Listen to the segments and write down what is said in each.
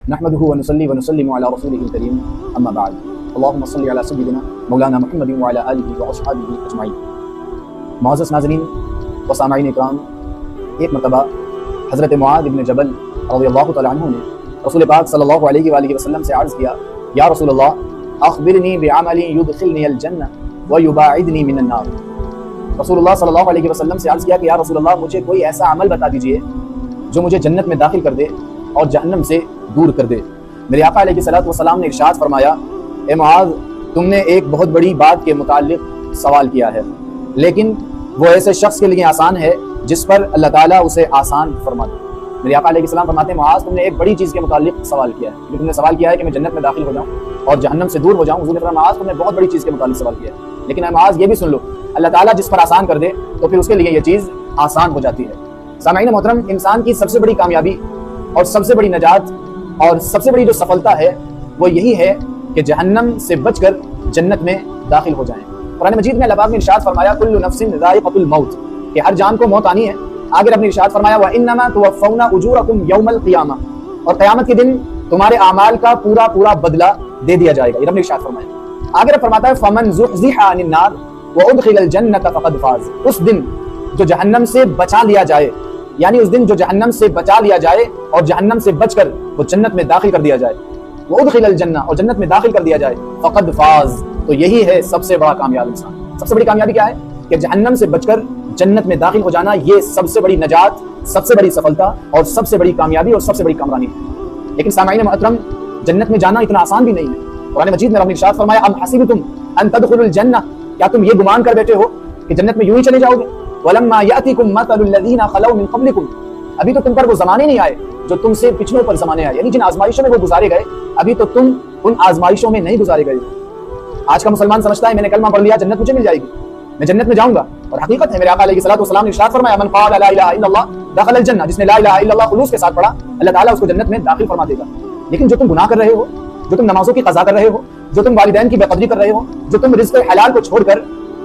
نحمده ونصلي ونسلم على رسوله الكريم اما بعد اللهم صل على سيدنا مولانا محمد وعلى آله واصحابه اجمعین۔ معزز ناظرین و سامعین اکرام، ایک مرتبہ حضرت معاذ بن جبل رضی اللہ تعالی عنہ نے رسول پاک صلی اللہ علیہ وآلہ وسلم سے عرض کیا، یا رسول اللہ اخبرنی بعمل یدخلنی الجنہ ویباعدنی من النار۔ رسول اللہ صلی اللہ علیہ وسلم سے عرض کیا کہ یا رسول اللہ مجھے کوئی ایسا عمل بتا دیجئے جو مجھے جنت میں داخل کر دے اور جہنم سے دور کر دے۔ میرے آقا علیہ الصلوۃ والسلام نے ارشاد فرمایا، اے معاذ تم نے ایک بہت بڑی بات کے متعلق سوال کیا ہے، لیکن وہ ایسے شخص کے لیے آسان ہے جس پر اللہ تعالیٰ اسے آسان فرما دے۔ میرے آقا علیہ السلام فرماتے ہیں، معاذ تم نے ایک بڑی چیز کے متعلق سوال کیا ہے، تم نے سوال کیا ہے کہ میں جنت میں داخل ہو جاؤں اور جہنم سے دور ہو جاؤں۔ حضور نے فرمایا، معاذ تم نے بہت بڑی چیز کے متعلق سوال کیا ہے، لیکن اے معاذ یہ بھی سن لو، اللہ تعالیٰ جس پر آسان کر دے تو پھر اس کے لیے یہ چیز آسان ہو جاتی ہے۔ سامعین محترم، انسان کی سب سے بڑی کامیابی اور سب سے بڑی نجات اور سب سے بڑی جو سفلتا ہے وہ یہی ہے کہ جہنم سے بچ کر جنت میں داخل ہو جائیں۔ قرآن مجید میں اللہ پاک نے ارشاد فرمایا، کل نفس ذائقۃ الموت، کہ ہر جان کو موت آنی ہے۔ آگے رب نے ارشاد فرمایا، وانما توفون اجورکم یوم القیامہ، اور قیامت کے دن تمہارے اعمال کا پورا پورا بدلہ دے دیا جائے گا، یہ رب نے ارشاد فرمایا۔ آگے رب فرماتا ہے، فمن زحزح عن النار وادخل الجنۃ فقد فاز، اس دن جو جہنم سے بچا لیا جائے، یعنی اس دن جو جہنم سے بچا لیا جائے اور جہنم سے بچ کر وہ جنت میں داخل کر دیا جائے، وہ ادخل الجنہ، اور جنت میں داخل کر دیا جائے، فقد فاز، تو یہی ہے سب سے بڑا کامیاب انسان۔ سب سے بڑی کامیابی کیا ہے؟ کہ جہنم سے بچ کر جنت میں داخل ہو جانا، یہ سب سے بڑی نجات، سب سے بڑی سفلتا اور سب سے بڑی کامیابی اور سب سے بڑی کامرانی ہے۔ لیکن سامعین محترم، جنت میں جانا اتنا آسان بھی نہیں ہے۔ قرآن مجید میں رب نے ارشاد فرمایا، ام حسبتم ان تدخلوا الجنہ، کیا تم یہ گمان کر بیٹھے ہو کہ جنت میں یوں ہی چلے جاؤ گے؟ ولما یاتکم مثل الذین خلوا من قبلکم، ابھی تو تم پر وہ زمانے نہیں آئے جو تم سے پچھلوں پر زمانے آئے، یعنی جن آزمائشوں میں وہ گزارے گئے ابھی تو تم ان آزمائشوں میں نہیں گزارے گئے۔ آج کا مسلمان سمجھتا ہے میں نے کلمہ پڑھ لیا جنت مجھے مل جائے گی، میں جنت میں جاؤں گا، اور حقیقت ہے میرے آقا علیہ الصلوۃ والسلام نے ارشاد فرمایا، من قال لا الہ الا اللہ دخل الجنہ، جس نے لا الہ الا اللہ خلوص کے ساتھ پڑھا اللہ تعالیٰ اس کو جنت میں داخل فرما دے گا۔ لیکن جو تم گناہ کر رہے ہو، جو تم نمازوں کی قضا کر رہے ہو، جو تم والدین کی بے قدری کر رہے ہو، جو تم رزق حلال کو چھوڑ کر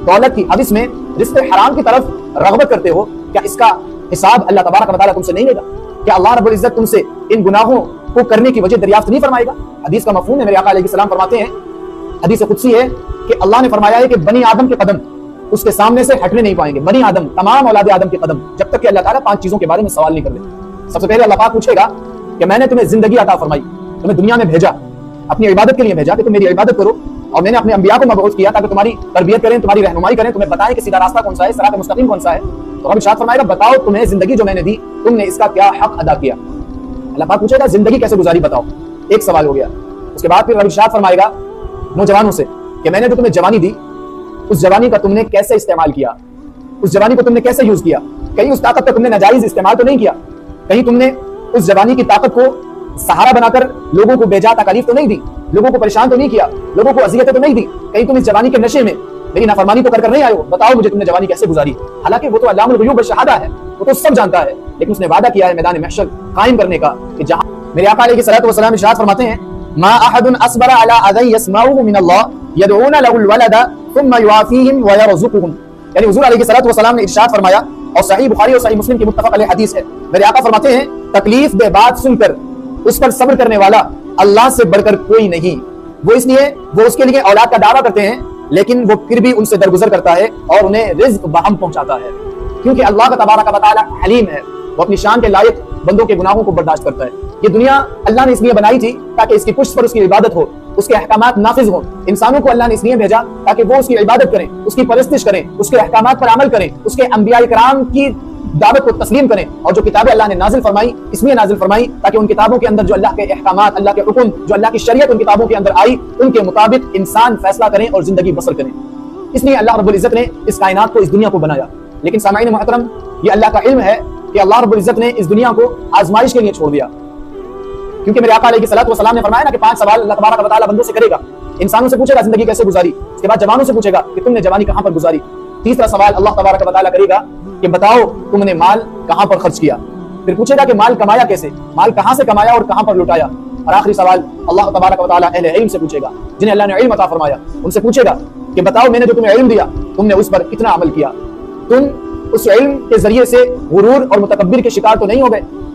دولت کی حوث میں رزق حرام کی طرف رغبت کرتے ہو، کیا اس کا حساب اللہ تبارک و تعالیٰ تم سے نہیں لے گا؟ کیا اللہ رب العزت تم سے ان گناہوں کو کرنے کی وجہ دریافت نہیں فرمائے گا؟ حدیث کا مفہوم ہے، میرے آقا علیہ السلام فرماتے ہیں، حدیث قدسی ہے کہ اللہ نے فرمایا ہے کہ بنی آدم کے قدم اس کے سامنے سے ہٹنے نہیں پائیں گے، بنی آدم، تمام اولاد آدم کے قدم، جب تک کہ اللہ تعالیٰ 5 چیزوں کے بارے میں سوال نہیں کر لے۔ سب سے پہلے اللہ پاک پوچھے گا کہ میں نے تمہیں زندگی عطا فرمائی، تمہیں دنیا میں بھیجا، اپنی عبادت کے لیے بھیجا کہ تم میری عبادت کرو، اور میں نے اپنے انبیاء کو مبعوث کیا تاکہ تمہاری تربیت کریں، تمہاری رہنمائی کریں، تمہیں بتائیں کہ سیدھا راستہ کون سا ہے، صراط مستقیم کون سا ہے۔ تو رب ارشاد فرمائے گا، بتاؤ تمہیں زندگی جو میں نے دی تم نے اس کا کیا حق ادا کیا؟ اللہ پاک پوچھے گا زندگی کیسے گزاری بتاؤ، ایک سوال ہو گیا۔ اس کے بعد پھر رب ارشاد فرمائے گا نوجوانوں سے کہ میں نے جو تمہیں جوانی دی اس جوانی کا تم نے کیسے استعمال کیا، اس جوانی کو تم نے کیسے یوز کیا، کہیں اس طاقت کا تم نے ناجائز استعمال تو نہیں کیا، کہیں تم نے اس جوانی کی طاقت کو سہارا بنا کر لوگوں کو بے جا تکالیف تو نہیں دی، لوگوں کو پریشان تو نہیں کیا، لوگوں کو اذیتیں تو نہیں دی، کہیں تم اس جوانی کے نشے میں میری نافرمانی تو کر نہیں آئے ہو؟ بتاؤ مجھے تم نے جوانی کیسے گزاری؟ حالانکہ وہ تو علام الغیوب والشہادہ ہے، وہ تو سب جانتا ہے، لیکن اس نے وعدہ کیا ہے میدان محشر قائم کرنے کا کہ جہاں میرے آقا علیہ الصلوۃ والسلام ارشاد فرماتے ہیں، ما احد اصبر على اذى يسمعه من الله يدعون له الولد ثم يعافيهم ويرزقهم، یعنی حضور علیہ الصلوۃ والسلام نے ارشاد فرمایا، اور صحیح بخاری اور صحیح مسلم کی متفق علیہ حدیث ہے، میرے آقا فرماتے ہیں تکلیف دہ بات سن کر اس پر صبر کرنے والا اللہ سے بڑھ کر کوئی نہیں، وہ اس لیے وہ اس کے لیے اولاد کا دعویٰ کرتے ہیں لیکن وہ پھر بھی ان سے درگزر کرتا ہے اور انہیں رزق بہم پہنچاتا ہے، کیونکہ اللہ کا تبارک و تعالی حلیم ہے، وہ اپنی شان کے لائق بندوں کے گناہوں کو برداشت کرتا ہے۔ یہ دنیا اللہ نے اس لیے بنائی تھی تاکہ اس کی پشت پر اس کی عبادت ہو، اس کے احکامات نافذ ہوں، انسانوں کو اللہ نے اس لیے بھیجا تاکہ وہ اس کی عبادت کریں، اس کی پرستش کریں، اس کے احکامات پر عمل کریں، اس کے انبیاء کرام کی دعوت کو تسلیم کریں، اور جو کتابیں اللہ نے نازل فرمائی اس لیے نازل فرمائی تاکہ ان کتابوں کے اندر جو اللہ کے احکامات، اللہ کے حکم، جو اللہ کی شریعت ان کتابوں کے اندر آئی ان کے مطابق انسان فیصلہ کریں اور زندگی بسر کریں۔ اس لیے اللہ رب العزت نے اس کائنات کو، اس دنیا کو بنایا۔ لیکن سامعین محترم، یہ اللہ کا علم ہے کہ اللہ رب العزت نے اس دنیا کو آزمائش کے لیے چھوڑ دیا، کیونکہ میرے آقا علیہ الصلوۃ والسلام نے فرمایا نا کہ 5 سوال اللہ تبارک و تعالیٰ بندوں سے کرے گا۔ انسانوں سے پوچھے گا زندگی کیسے گزاری، اس کے بعد جوانوں سے پوچھے گا کہ تم نے جوانی کہاں پر گزاری، تیسرا سوال اللہ تبارک و تعالیٰ کرے گا کہ بتاؤ تم نے مال کہاں پر خرچ کیا، پھر پوچھے گا کہ مال کمایا کیسے، مال کہاں سے کمایا اور کہاں پر لٹایا، اور آخری سوال اللہ تبارک و تعالیٰ اہل علم سے پوچھے گا، جنہیں اللہ نے علم عطا فرمایا، ان سے پوچھے گا کہ بتاؤ میں نے جو تمہیں علم دیا تم نے اس پر کتنا عمل کیا، تم اس علم کے ذریعے سے غرور اور متکبر کے شکار تو نہیں ہو گئے،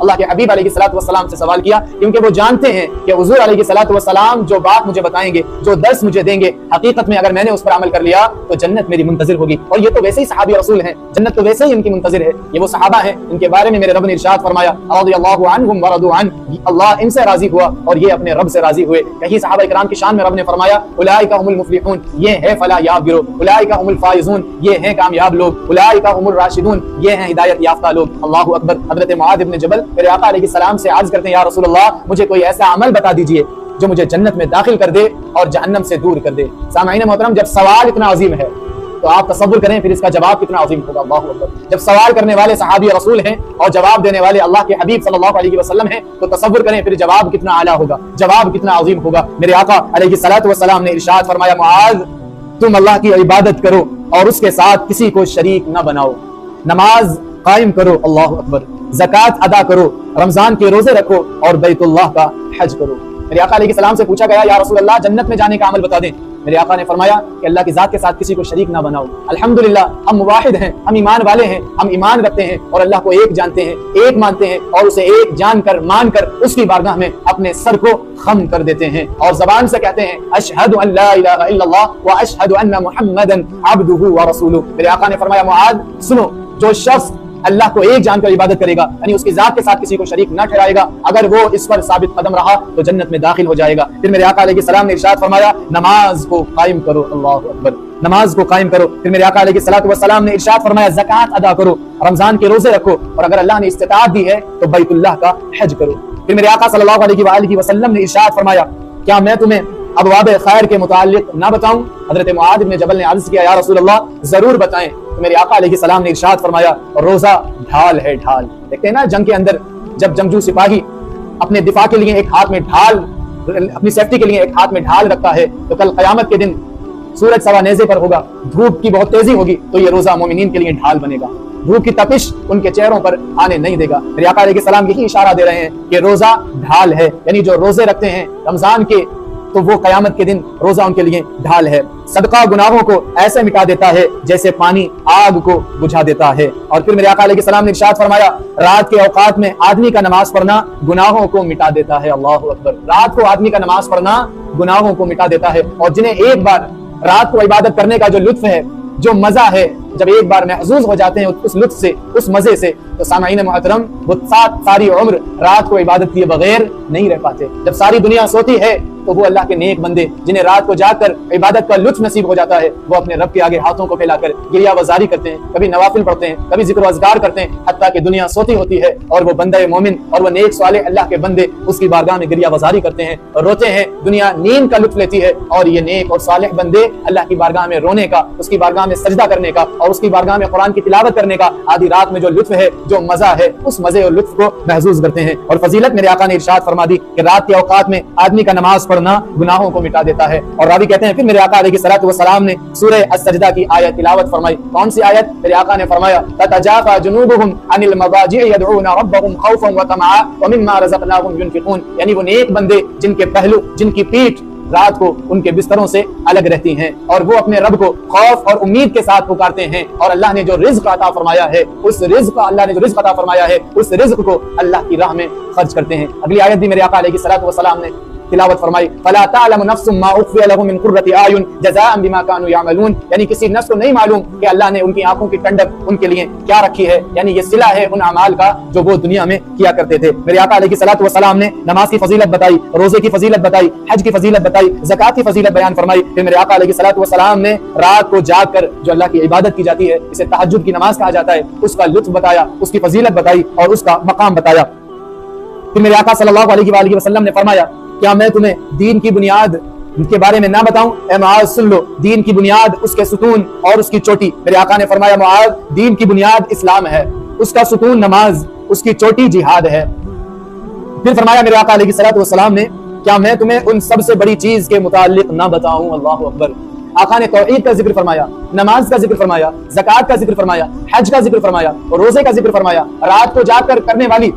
اللہ کے حبیب علیہ الصلوۃ والسلام سے سوال کیا، کیونکہ وہ جانتے ہیں کہ حضور علیہ الصلوۃ والسلام جو بات مجھے بتائیں گے، جو درس مجھے دیں گے، حقیقت میں اگر میں نے اس پر عمل کر لیا تو جنت میری منتظر ہوگی۔ اور یہ تو ویسے ہی صحابی رسول ہیں، جنت تو ویسے ہی ان کی منتظر ہے۔ یہ وہ صحابہ ہیں ان کے بارے میں میرے رب نے ارشاد فرمایا رضی اللہ عنہم ورضوا عنہ، اللہ ان سے راضی ہوا اور یہ اپنے رب سے راضی ہوئے۔ کہیں صحابہ کرام کی شان میں رب نے فرمایا اولئک هم المفلحون، یہ ہے فلاح یاب گروہ، اولئک هم الفائزون، یہ ہیں کامیاب لوگ، اولئک هم الراشدون، یہ ہیں ہدایت یافتہ لوگ۔ اللہ اکبر۔ حضرت معاذ ابن جبل میرے آقا علیہ السلام سے عرض کرتے ہیں یا رسول اللہ مجھے کوئی ایسا عمل بتا دیجئے جو مجھے جنت میں داخل کر دے اور جہنم سے دور کر دے۔ سامعین محترم، جب سوال اتنا عظیم ہے تو آپ تصور کریں پھر اس کا جواب کتنا عظیم ہوگا۔ اللہ اکبر۔ جب سوال کرنے والے صحابی رسول ہیں اور جواب دینے والے اللہ کے حبیب صلی اللہ علیہ وسلم ہیں تو تصور کریں پھر جواب کتنا اعلیٰ ہوگا، جواب کتنا عظیم ہوگا۔ میرے آقا علیہ الصلوۃ والسلام نے ارشاد فرمایا معاذ تم اللہ کی عبادت کرو اور اس کے ساتھ کسی کو شریک نہ بناؤ، نماز قائم کرو، اللہ اکبر، زکوٰۃ ادا کرو، رمضان کے روزے رکھو اور بیت اللہ کا حج کرو۔ میرے آقا علیہ السلام سے پوچھا گیا یا رسول اللہ جنت میں جانے کا عمل بتا دیں۔ میرے آقا نے فرمایا کہ اللہ کی ذات کے ساتھ کسی کو شریک نہ بناؤ۔ الحمدللہ ہم موحد ہیں، ہم ایمان والے ہیں، ہم ایمان رکھتے ہیں اور اللہ کو ایک جانتے ہیں، ایک مانتے ہیں اور اسے ایک جان کر مان کر اس کی بارگاہ میں اپنے سر کو خم کر دیتے ہیں اور زبان سے کہتے ہیں اشہد ان لا الہ الا اللہ واشہد ان محمدا عبدہ ورسولہ۔ میرے آقا نے فرمایا معاذ سنو، جو شخص اللہ کو ایک جان کر عبادت کرے گا یعنی اس کی ذات کے ساتھ کسی کو شریک نہ ٹھہرائے گا، اگر وہ اس پر ثابت قدم رہا تو جنت میں داخل ہو جائے گا۔ پھر میرے آقا علیہ السلام نے ارشاد فرمایا نماز کو قائم کرو، اللہ اکبر، نماز کو قائم کرو۔ پھر میرے آقا علیہ الصلوۃ والسلام نے ارشاد فرمایا زکوٰۃ ادا کرو، رمضان کے روزے رکھو اور اگر اللہ نے استطاعت دی ہے تو بیت اللہ کا حج کرو۔ پھر میرے آقا صلی اللہ علیہ وآلہ وسلم نے ارشاد فرمایا کیا میں تمہیں ابواب خیر کے متعلق نہ بتاؤں؟ حضرت معاذ بن جبل نے عرض کیا یا رسول اللہ ضرور بتائیں۔ تو میرے آقا علیہ السلام نے ارشاد فرمایا روزہ ڈھال ہے، ڈھال۔ دیکھتے ہیں نا جنگ کے اندر جب جنگجو سپاہی اپنے دفاع کے لیے ایک ہاتھ میں ڈھال، اپنی سیفٹی کے لیے ایک ہاتھ میں ڈھال رکھتا ہے تو کل قیامت کے دن سورج سوا نیزے پر ہوگا، دھوپ کی بہت تیزی ہوگی تو یہ روزہ مومنین کے لیے ڈھال بنے گا، دھوپ کی تپش ان کے چہروں پر آنے نہیں دے گا۔ میرے آقا علیہ السلام یہی اشارہ دے رہے ہیں کہ روزہ ڈھال ہے، یعنی جو روزے رکھتے ہیں رمضان کے تو وہ قیامت کے دن روزہ ان کے لیے ڈھال ہے۔ صدقہ گناہوں کو ایسے مٹا دیتا ہے جیسے پانی آگ کو بجھا دیتا ہے۔ اور پھر میرے آقا علیہ السلام نے ارشاد فرمایا رات کے اوقات میں آدمی کا نماز پڑھنا گناہوں کو مٹا دیتا ہے، اللہ اکبر۔ رات کو آدمی کا نماز پڑھنا گناہوں کو مٹا دیتا ہے اور جنہیں ایک بار رات کو عبادت کرنے کا جو لطف ہے، جو مزہ ہے، جب ایک بار محظوظ ہو جاتے ہیں اس لطف سے، اس مزے سے، تو سامعین محترم وہ ساری عمر رات کو عبادت کیے بغیر نہیں رہ پاتے۔ جب ساری دنیا سوتی ہے تو وہ اللہ کے نیک بندے جنہیں رات کو جاگ کر عبادت کا لطف نصیب ہو جاتا ہے وہ اپنے رب کے آگے ہاتھوں کو پھیلا کر گریہ وزاری کرتے ہیں، کبھی نوافل پڑھتے ہیں، کبھی ذکر و اذکار کرتے ہیں، حتیٰ کہ دنیا سوتی ہوتی ہے اور وہ بندہ مومن اور وہ نیک صالح اللہ کے بندے اس کی بارگاہ میں گریہ وزاری کرتے ہیں اور روتے ہیں۔ دنیا نیند کا لطف لیتی ہے اور یہ نیک اور صالح بندے اللہ کی بارگاہ میں رونے کا، اس کی بارگاہ میں سجدہ کرنے کا اور اس کی بارگاہ میں قرآن کی تلاوت کرنے کا آدھی رات میں جو لطف ہے، جو مزہ ہے، اس مزے اور لطف کو محظوظ کرتے ہیں۔ اور فضیلت میرے آقا نے ارشاد فرما دی کہ رات کے اوقات میں آدمی کا نماز پڑھنا گناہوں کو مٹا دیتا ہے۔ اور راوی کہتے ہیں پھر میرے آقا علیہ الصلوۃ والسلام نے سورہ السجدہ کی آیت تلاوت فرمائی۔ کون سی آیت؟ میرے آقا نے فرمایا تتجافى جنوبهم عن المضاجع يدعون ربهم خوفا وطمعا ومما رزقناهم ينفقون، یعنی وہ نیک بندے جن کے پہلو، جن کی پیٹھ رات کو ان کے بستروں سے الگ رہتی ہیں اور وہ اپنے رب کو خوف اور امید کے ساتھ پکارتے ہیں اور اللہ نے جو رزق عطا فرمایا ہے اس رزق اللہ نے جو رزق عطا فرمایا ہے اس رزق کو اللہ کی راہ میں خرچ کرتے ہیں۔ اگلی آیت بھی میرے آقا علیہ الصلوۃ والسلام نے تلاوت فرمائی فلا تعلم نفس ما اخفي لهم من قرة اعين جزاء بما كانوا يعملون، یعنی کسی نفس کو نہیں معلوم کہ اللہ نے ان کی آنکھوں کی ٹھنڈک ان کے لیے کیا رکھی ہے، یعنی یہ صلہ ہے ان اعمال کا جو وہ دنیا میں کیا کرتے تھے۔ میرے آقا علیہ الصلوۃ والسلام نے نماز کی فضیلت بتائی، روزے کی فضیلت بتائی، حج کی فضیلت بتائی، زکوٰۃ کی فضیلت بیان فرمائی۔ پھر میرے آقا علیہ الصلوۃ والسلام نے رات کو جاگ کر جو اللہ کی عبادت کی جاتی ہے، اسے تہجد کی نماز کہا جاتا ہے، اس کا لطف بتایا، اس کی فضیلت بتائی اور اس کا مقام بتایا۔ پھر میرے آقا صلی اللہ علیہ وآلہ وسلم نے فرمایا کیا میں تمہیں دین کی بنیاد کے بارے میں نہ بتاؤں؟ اے معاذ سن لو، دین کی بنیاد، اس کے ستون اور اس کی چوٹی۔ میرے آقا نے فرمایا معاذ دین کی بنیاد اسلام ہے، اس کا ستون نماز، اس کی چوٹی جہاد ہے۔ پھر فرمایا میرے آقا علیہ الصلوۃ والسلام نے کیا میں تمہیں ان سب سے بڑی چیز کے متعلق نہ بتاؤں؟ اللہ اکبر۔ آقا نے توحید کا ذکر فرمایا، نماز کا ذکر فرمایا، زکوٰۃ کا ذکر فرمایا، حج کا ذکر فرمایا اور روزے کا ذکر فرمایا، رات کو جاگ کر کرنے والی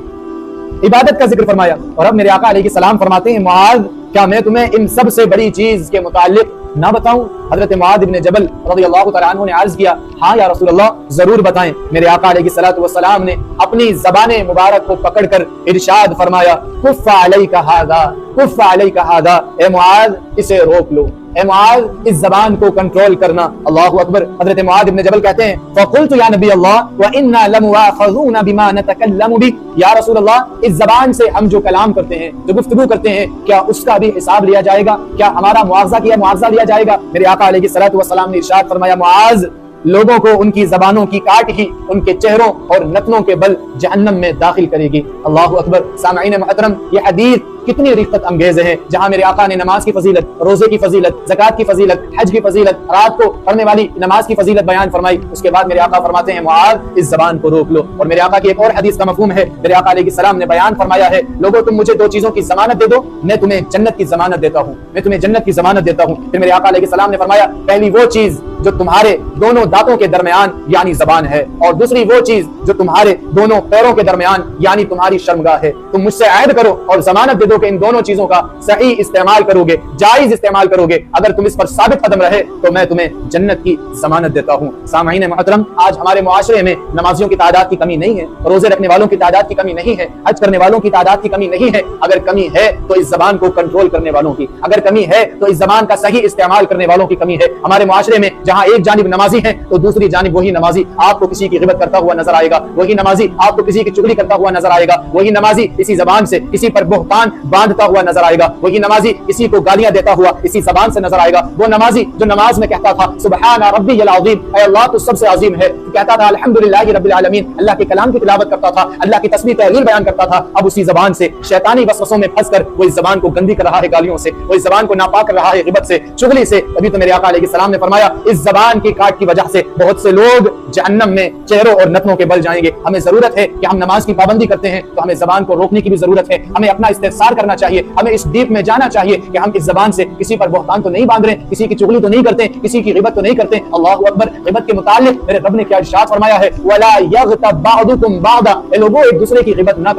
عبادت کا ذکر فرمایا۔ اور اب میرے آقا علیہ السلام فرماتے ہیں معاذ کیا میں تمہیں ان سب سے بڑی چیز کے متعلق نہ بتاؤں؟ حضرت معاذ بن جبل رضی اللہ تعالیٰ عنہ نے عرض کیا ہاں یا رسول اللہ ضرور بتائیں۔ میرے آقا علیہ الصلوۃ والسلام نے اپنی زبان مبارک کو پکڑ کر ارشاد فرمایا کف علیک ھذا، کف علیک ھذا، اے معاذ اسے روک لو، اے معاذ اس زبان کو کنٹرول کرنا۔ اللہ اکبر۔ حضرت معاذ بن جبل کہتے ہیں فقلت یا نبی اللہ وإنا لمؤاخذون بما نتكلم به، یا رسول اللہ اس زبان سے ہم جو کلام کرتے ہیں، جو گفتگو کرتے ہیں، کیا اس کا بھی حساب لیا جائے گا؟ کیا ہمارا معاوضہ لیا جائے گا؟ میرے آقا علیہ الصلوۃ والسلام نے ارشاد فرمایا معاذ لوگوں کو ان کی زبانوں کی کاٹ ہی ان کے چہروں اور نتنوں کے بل جہنم میں داخل کرے گی۔ اللہ اکبر۔ سامعین محترم، یہ حدیث کتنی رقت انگیز ہے، جہاں میرے آقا نے نماز کی فضیلت، روزے کی فضیلت، زکات کی فضیلت، حج کی فضیلت، رات کو پڑھنے والی نماز کی فضیلت بیان فرمائی۔ اس کے بعد میرے آقا فرماتے ہیں معاذ اس زبان کو روک لو۔ اور میرے آقا کی ایک اور حدیث کا مفہوم ہے، میرے آقا علیہ السلام نے بیان فرمایا ہے لوگوں تم مجھے دو چیزوں کی ضمانت دے دو، میں تمہیں جنت کی ضمانت دیتا ہوں، میں تمہیں جنت کی ضمانت دیتا ہوں۔ پھر میرے آقا علیہ السلام نے فرمایا پہلی وہ چیز جو تمہارے دونوں دانتوں کے درمیان یعنی زبان ہے، اور دوسری وہ چیز جو تمہارے دونوں پیروں کے درمیان یعنی تمہاری شرمگاہ ہے۔ تم مجھ سے عہد کرو اور ضمانت دے دو کہ ان دونوں چیزوں کا صحیح استعمال کرو گے، جائز استعمال کرو گے، اگر تم اس پر ثابت قدم رہے تو میں تمہیں جنت کی ضمانت دیتا ہوں۔ سامعین محترم، آج ہمارے معاشرے میں نمازیوں کی تعداد کی کمی نہیں ہے، روزے رکھنے والوں کی تعداد کی کمی نہیں ہے، حج کرنے والوں کی تعداد کی کمی نہیں ہے۔ اگر کمی ہے تو اس زبان کو کنٹرول کرنے والوں کی، اگر کمی ہے تو اس زبان کا صحیح استعمال کرنے والوں کی کمی ہے۔ ہمارے معاشرے میں جہاں ایک جانب نمازی ہیں تو دوسری جانب وہی نمازی آپ کو کسی کی غیبت کرتا ہوا نظر آئے گا، وہی نمازی آپ کو کسی کی چغلی کرتا ہوا نظر آئے گا، وہی نمازی اسی زبان سے کسی پر بہتان باندھتا ہوا نظر آئے گا، وہی نمازی کسی کو گالیاں دیتا ہوا اسی زبان سے نظر آئے گا۔ وہ نمازی جو نماز میں کہتا تھا سبحان ربی العظیم، اے اللہ تو سب سے عظیم ہے، کہتا تھا الحمدللہ رب العالمین، اللہ کے کلام کی تلاوت کرتا تھا، اللہ کی تسبیح تحلیل بیان کرتا تھا، اب اسی زبان سے شیطانی وسوسوں میں پھنس کر وہ اس زبان کو گندی کر رہا ہے گالیوں سے، وہ اس زبان کو ناپاک کر رہا ہے غیبت سے، چغلی سے۔ ابھی تو میرے آقا علیہ السلام نے فرمایا اس زبان کی کاٹ کی وجہ سے بہت سے لوگ جہنم میں چہروں اور نتنوں کے بل جائیں گے۔ ہمیں ضرورت ہے کہ ہم نماز کی پابندی کرتے ہیں تو ہمیں زبان کو روکنے کی بھی ضرورت ہے، ہمیں اپنا استفسار کرنا چاہیے، ہمیں اس ڈیپ میں جانا چاہیے کہ ہم اس زبان سے کسی پر بہتان تو نہیں باندھ رہے، کسی کی چغلی تو نہیں کرتے، کسی کی غیبت تو نہیں کرتے۔ اللہ اکبر۔ غیبت کے متعلق میرے رب نے کیا ارشاد فرمایا ہے وَلَا يَغْتَبْ بَعْضُكُمْ بَعْضًا، اے لوگوں ایک دوسرے کی غیبت نہ